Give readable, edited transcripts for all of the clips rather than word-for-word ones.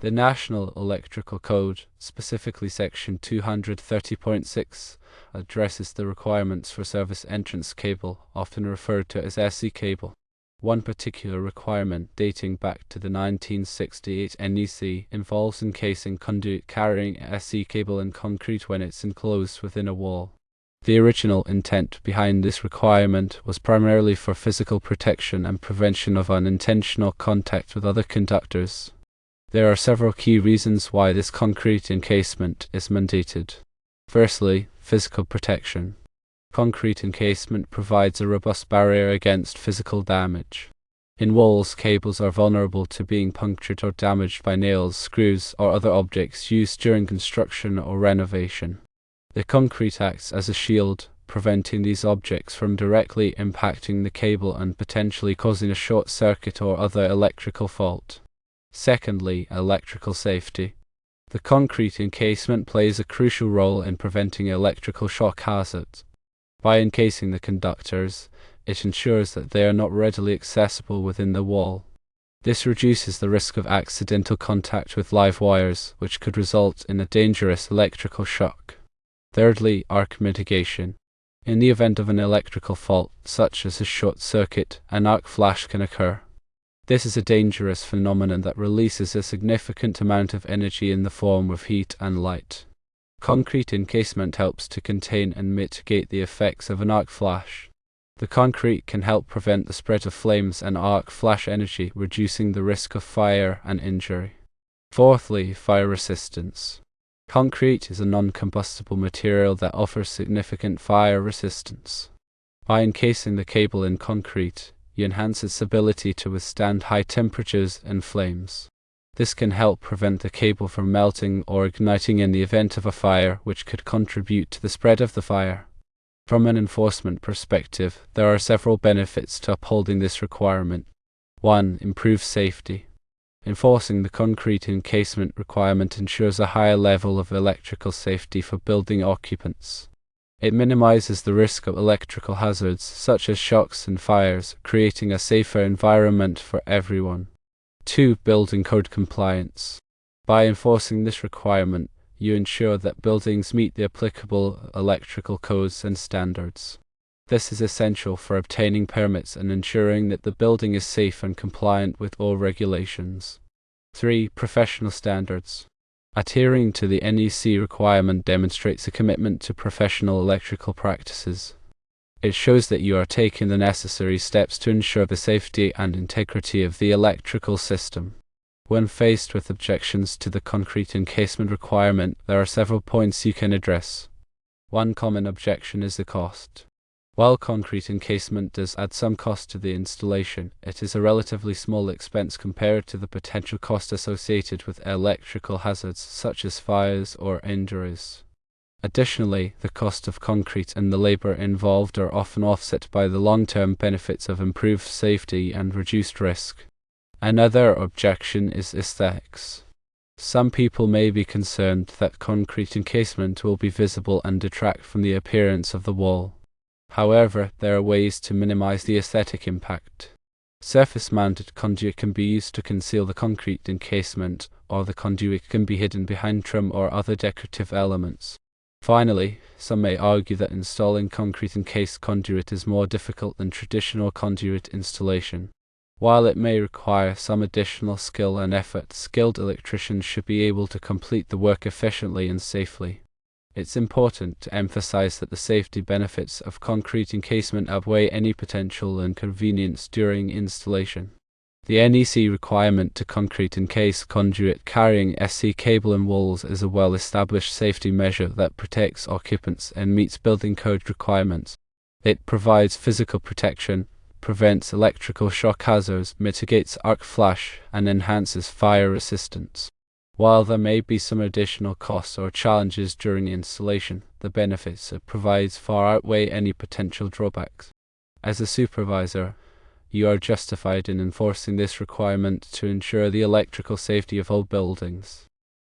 The National Electrical Code, specifically Section 230.6, addresses the requirements for service entrance cable, often referred to as SE cable. One particular requirement, dating back to the 1968 NEC, involves encasing conduit carrying SE cable in concrete when it's enclosed within a wall. The original intent behind this requirement was primarily for physical protection and prevention of unintentional contact with other conductors. There are several key reasons why this concrete encasement is mandated. Firstly, physical protection. Concrete encasement provides a robust barrier against physical damage. In walls, cables are vulnerable to being punctured or damaged by nails, screws, or other objects used during construction or renovation. The concrete acts as a shield, preventing these objects from directly impacting the cable and potentially causing a short circuit or other electrical fault. Secondly, electrical safety. The concrete encasement plays a crucial role in preventing electrical shock hazards. By encasing the conductors, it ensures that they are not readily accessible within the wall. This reduces the risk of accidental contact with live wires, which could result in a dangerous electrical shock. Thirdly, arc mitigation. In the event of an electrical fault, such as a short circuit, an arc flash can occur. This is a dangerous phenomenon that releases a significant amount of energy in the form of heat and light. Concrete encasement helps to contain and mitigate the effects of an arc flash. The concrete can help prevent the spread of flames and arc flash energy, reducing the risk of fire and injury. Fourthly, fire resistance. Concrete is a non-combustible material that offers significant fire resistance. By encasing the cable in concrete, you enhance its ability to withstand high temperatures and flames. This can help prevent the cable from melting or igniting in the event of a fire, which could contribute to the spread of the fire. From an enforcement perspective, there are several benefits to upholding this requirement. 1. Improves safety. Enforcing the concrete encasement requirement ensures a higher level of electrical safety for building occupants. It minimizes the risk of electrical hazards such as shocks and fires, creating a safer environment for everyone. 2. Building code compliance. By enforcing this requirement, you ensure that buildings meet the applicable electrical codes and standards. This is essential for obtaining permits and ensuring that the building is safe and compliant with all regulations. 3. Professional standards. Adhering to the NEC requirement demonstrates a commitment to professional electrical practices. It shows that you are taking the necessary steps to ensure the safety and integrity of the electrical system. When faced with objections to the concrete encasement requirement, there are several points you can address. One common objection is the cost. While concrete encasement does add some cost to the installation, it is a relatively small expense compared to the potential cost associated with electrical hazards such as fires or injuries. Additionally, the cost of concrete and the labor involved are often offset by the long-term benefits of improved safety and reduced risk. Another objection is aesthetics. Some people may be concerned that concrete encasement will be visible and detract from the appearance of the wall. However, there are ways to minimize the aesthetic impact. Surface-mounted conduit can be used to conceal the concrete encasement, or the conduit can be hidden behind trim or other decorative elements. Finally, some may argue that installing concrete encased conduit is more difficult than traditional conduit installation. While it may require some additional skill and effort, skilled electricians should be able to complete the work efficiently and safely. It's important to emphasize that the safety benefits of concrete encasement outweigh any potential inconvenience during installation. The NEC requirement to concrete encased conduit carrying SE cable in walls is a well-established safety measure that protects occupants and meets building code requirements. It provides physical protection, prevents electrical shock hazards, mitigates arc flash, and enhances fire resistance. While there may be some additional costs or challenges during installation, the benefits it provides far outweigh any potential drawbacks. As a supervisor, you are justified in enforcing this requirement to ensure the electrical safety of all buildings.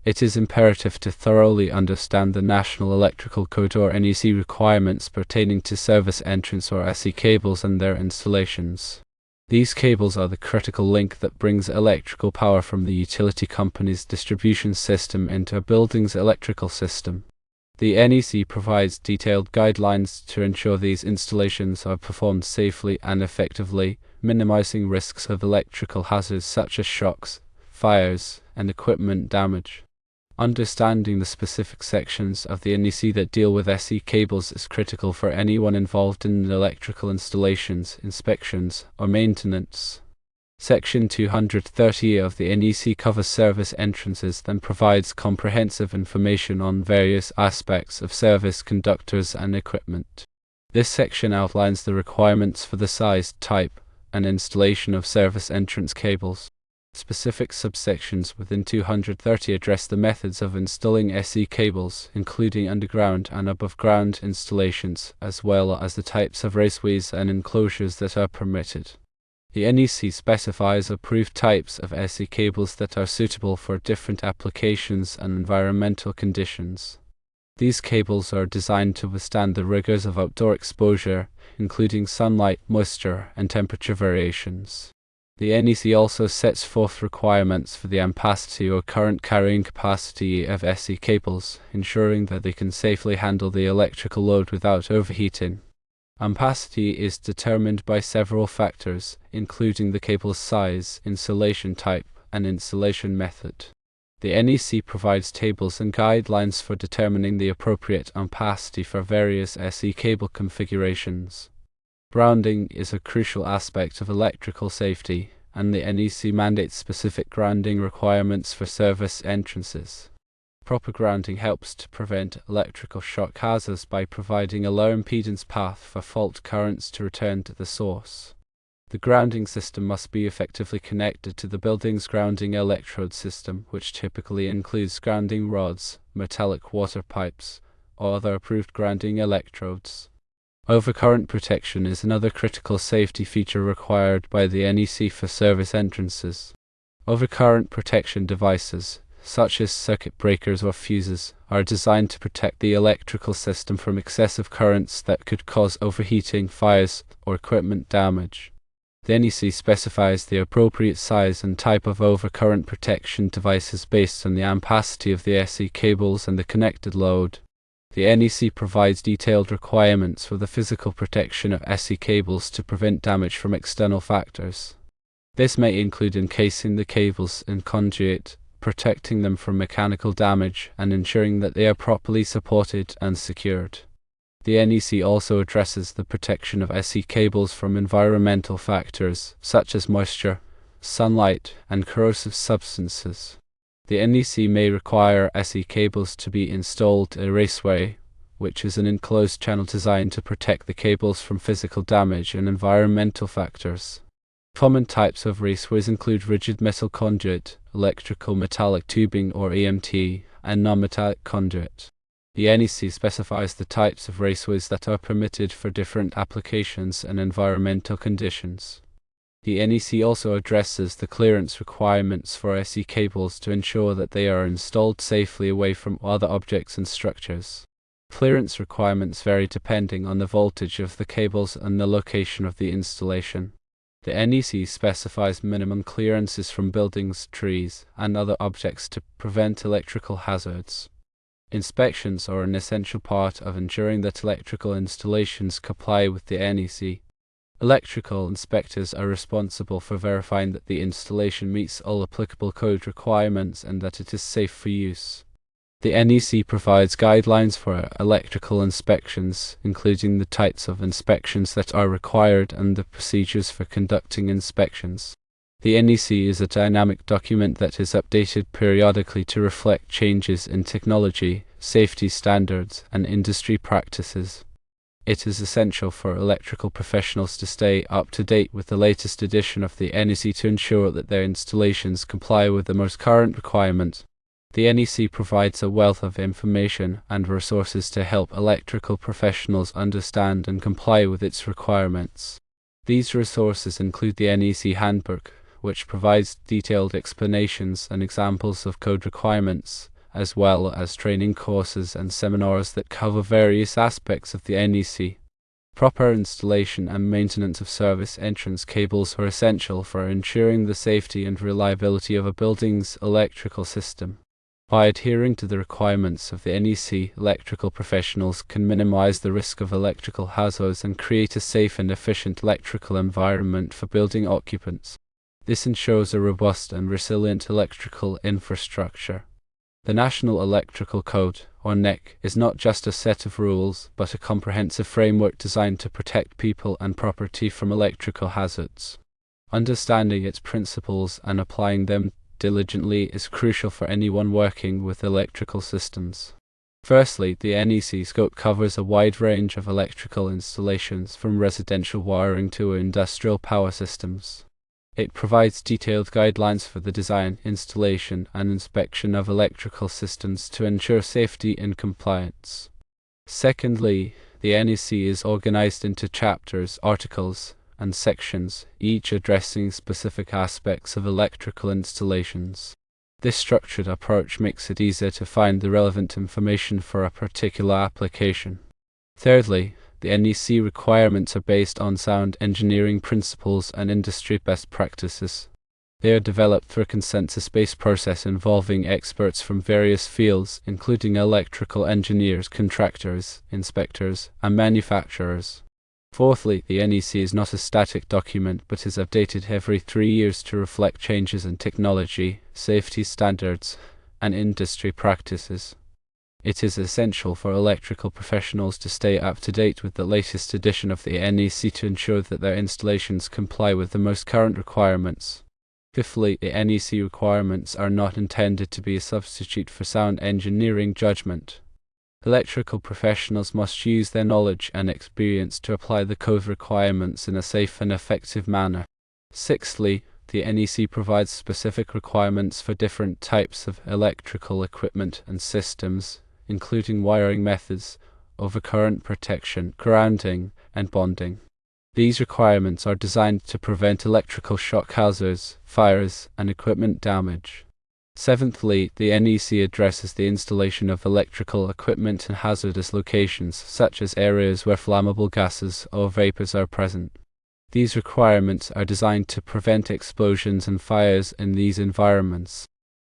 It is imperative to thoroughly understand the National Electrical Code or NEC requirements pertaining to service entrance or SE cables and their installations. These cables are the critical link that brings electrical power from the utility company's distribution system into a building's electrical system. The NEC provides detailed guidelines to ensure these installations are performed safely and effectively, minimizing risks of electrical hazards such as shocks, fires, and equipment damage. Understanding the specific sections of the NEC that deal with SE cables is critical for anyone involved in electrical installations, inspections, or maintenance. Section 230 of the NEC covers service entrances and provides comprehensive information on various aspects of service conductors and equipment. This section outlines the requirements for the size, type, and installation of service entrance cables. Specific subsections within 230 address the methods of installing SE cables, including underground and above-ground installations, as well as the types of raceways and enclosures that are permitted. The NEC specifies approved types of SE cables that are suitable for different applications and environmental conditions. These cables are designed to withstand the rigors of outdoor exposure, including sunlight, moisture, and temperature variations. The NEC also sets forth requirements for the ampacity or current carrying capacity of SE cables, ensuring that they can safely handle the electrical load without overheating. Ampacity is determined by several factors, including the cable's size, insulation type, and installation method. The NEC provides tables and guidelines for determining the appropriate ampacity for various SE cable configurations. Grounding is a crucial aspect of electrical safety, and the NEC mandates specific grounding requirements for service entrances. Proper grounding helps to prevent electrical shock hazards by providing a low impedance path for fault currents to return to the source. The grounding system must be effectively connected to the building's grounding electrode system, which typically includes grounding rods, metallic water pipes, or other approved grounding electrodes. Overcurrent protection is another critical safety feature required by the NEC for service entrances. Overcurrent protection devices, such as circuit breakers or fuses, are designed to protect the electrical system from excessive currents that could cause overheating, fires, or equipment damage. The NEC specifies the appropriate size and type of overcurrent protection devices based on the ampacity of the SE cables and the connected load. The NEC provides detailed requirements for the physical protection of SE cables to prevent damage from external factors. This may include encasing the cables in conduit, protecting them from mechanical damage, and ensuring that they are properly supported and secured. The NEC also addresses the protection of SE cables from environmental factors such as moisture, sunlight, and corrosive substances. The NEC may require SE cables to be installed at a raceway, which is an enclosed channel designed to protect the cables from physical damage and environmental factors. Common types of raceways include rigid metal conduit, electrical metallic tubing or EMT, and non-metallic conduit. The NEC specifies the types of raceways that are permitted for different applications and environmental conditions. The NEC also addresses the clearance requirements for SE cables to ensure that they are installed safely away from other objects and structures. Clearance requirements vary depending on the voltage of the cables and the location of the installation. The NEC specifies minimum clearances from buildings, trees, and other objects to prevent electrical hazards. Inspections are an essential part of ensuring that electrical installations comply with the NEC. Electrical inspectors are responsible for verifying that the installation meets all applicable code requirements and that it is safe for use. The NEC provides guidelines for electrical inspections, including the types of inspections that are required and the procedures for conducting inspections. The NEC is a dynamic document that is updated periodically to reflect changes in technology, safety standards, and industry practices. It is essential for electrical professionals to stay up to date with the latest edition of the NEC to ensure that their installations comply with the most current requirements. The NEC provides a wealth of information and resources to help electrical professionals understand and comply with its requirements. These resources include the NEC Handbook, which provides detailed explanations and examples of code requirements, as well as training courses and seminars that cover various aspects of the NEC. Proper installation and maintenance of service entrance cables are essential for ensuring the safety and reliability of a building's electrical system. By adhering to the requirements of the NEC, electrical professionals can minimize the risk of electrical hazards and create a safe and efficient electrical environment for building occupants. This ensures a robust and resilient electrical infrastructure. The National Electrical Code, or NEC, is not just a set of rules, but a comprehensive framework designed to protect people and property from electrical hazards. Understanding its principles and applying them diligently is crucial for anyone working with electrical systems. Firstly, the NEC scope covers a wide range of electrical installations, from residential wiring to industrial power systems. It provides detailed guidelines for the design, installation, and inspection of electrical systems to ensure safety and compliance. Secondly, the NEC is organized into chapters, articles, and sections, each addressing specific aspects of electrical installations. This structured approach makes it easier to find the relevant information for a particular application. Thirdly, the NEC requirements are based on sound engineering principles and industry best practices. They are developed through a consensus-based process involving experts from various fields, including electrical engineers, contractors, inspectors, and manufacturers. Fourthly, the NEC is not a static document but is updated every 3 years to reflect changes in technology, safety standards, and industry practices. It is essential for electrical professionals to stay up to date with the latest edition of the NEC to ensure that their installations comply with the most current requirements. Fifthly, the NEC requirements are not intended to be a substitute for sound engineering judgment. Electrical professionals must use their knowledge and experience to apply the code requirements in a safe and effective manner. Sixthly, the NEC provides specific requirements for different types of electrical equipment and systems, including wiring methods, overcurrent protection, grounding, and bonding. These requirements are designed to prevent electrical shock hazards, fires, and equipment damage. Seventhly, the NEC addresses the installation of electrical equipment in hazardous locations, such as areas where flammable gases or vapors are present. These requirements are designed to prevent explosions and fires in these environments.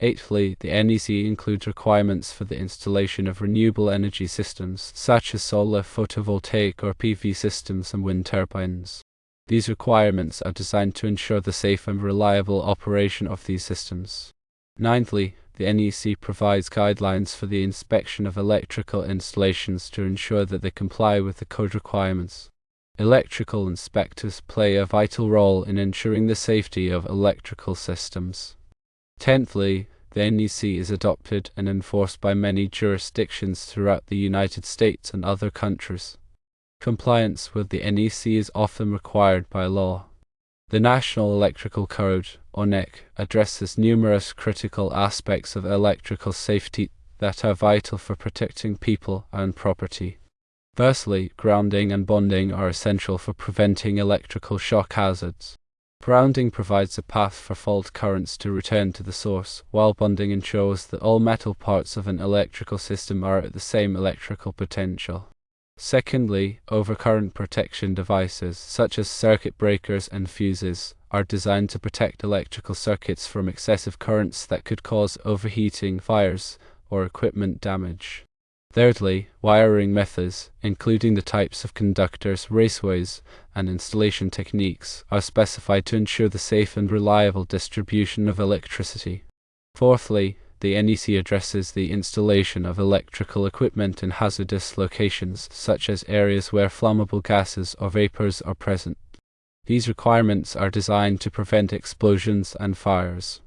Eighthly, the NEC includes requirements for the installation of renewable energy systems, such as solar, photovoltaic, or PV systems and wind turbines. These requirements are designed to ensure the safe and reliable operation of these systems. Ninthly, the NEC provides guidelines for the inspection of electrical installations to ensure that they comply with the code requirements. Electrical inspectors play a vital role in ensuring the safety of electrical systems. Tenthly, the NEC is adopted and enforced by many jurisdictions throughout the United States and other countries. Compliance with the NEC is often required by law. The National Electrical Code, or NEC, addresses numerous critical aspects of electrical safety that are vital for protecting people and property. Firstly, grounding and bonding are essential for preventing electrical shock hazards. Grounding provides a path for fault currents to return to the source, while bonding ensures that all metal parts of an electrical system are at the same electrical potential. Secondly, overcurrent protection devices, such as circuit breakers and fuses, are designed to protect electrical circuits from excessive currents that could cause overheating, fires, or equipment damage. Thirdly, wiring methods, including the types of conductors, raceways, and installation techniques, are specified to ensure the safe and reliable distribution of electricity. Fourthly, the NEC addresses the installation of electrical equipment in hazardous locations, such as areas where flammable gases or vapors are present. These requirements are designed to prevent explosions and fires.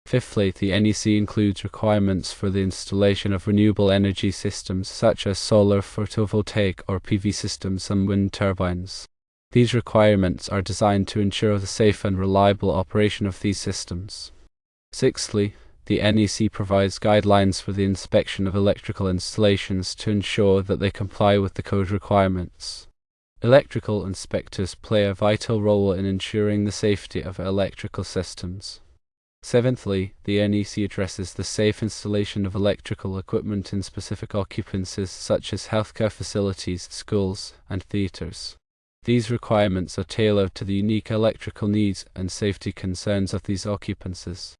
Fifthly, the NEC includes requirements for the installation of renewable energy systems such as solar, photovoltaic, or PV systems and wind turbines. These requirements are designed to ensure the safe and reliable operation of these systems. Sixthly, the NEC provides guidelines for the inspection of electrical installations to ensure that they comply with the code requirements. Electrical inspectors play a vital role in ensuring the safety of electrical systems. Seventhly, the NEC addresses the safe installation of electrical equipment in specific occupancies such as healthcare facilities, schools, and theatres. These requirements are tailored to the unique electrical needs and safety concerns of these occupants.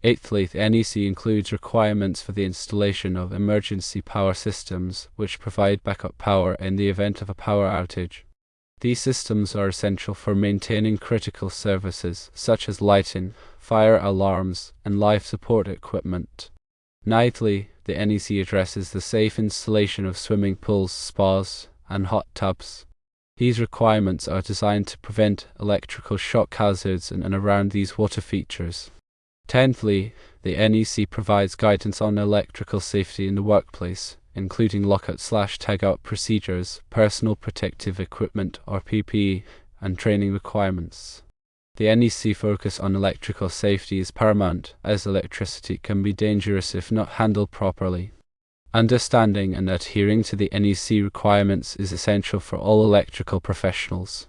Eighthly, the NEC includes requirements for the installation of emergency power systems, which provide backup power in the event of a power outage. These systems are essential for maintaining critical services, such as lighting, fire alarms, and life support equipment. Ninthly, the NEC addresses the safe installation of swimming pools, spas, and hot tubs. These requirements are designed to prevent electrical shock hazards in and around these water features. Tenthly, the NEC provides guidance on electrical safety in the workplace, including lockout/tagout procedures, personal protective equipment or PPE, and training requirements. The NEC focus on electrical safety is paramount, as electricity can be dangerous if not handled properly. Understanding and adhering to the NEC requirements is essential for all electrical professionals.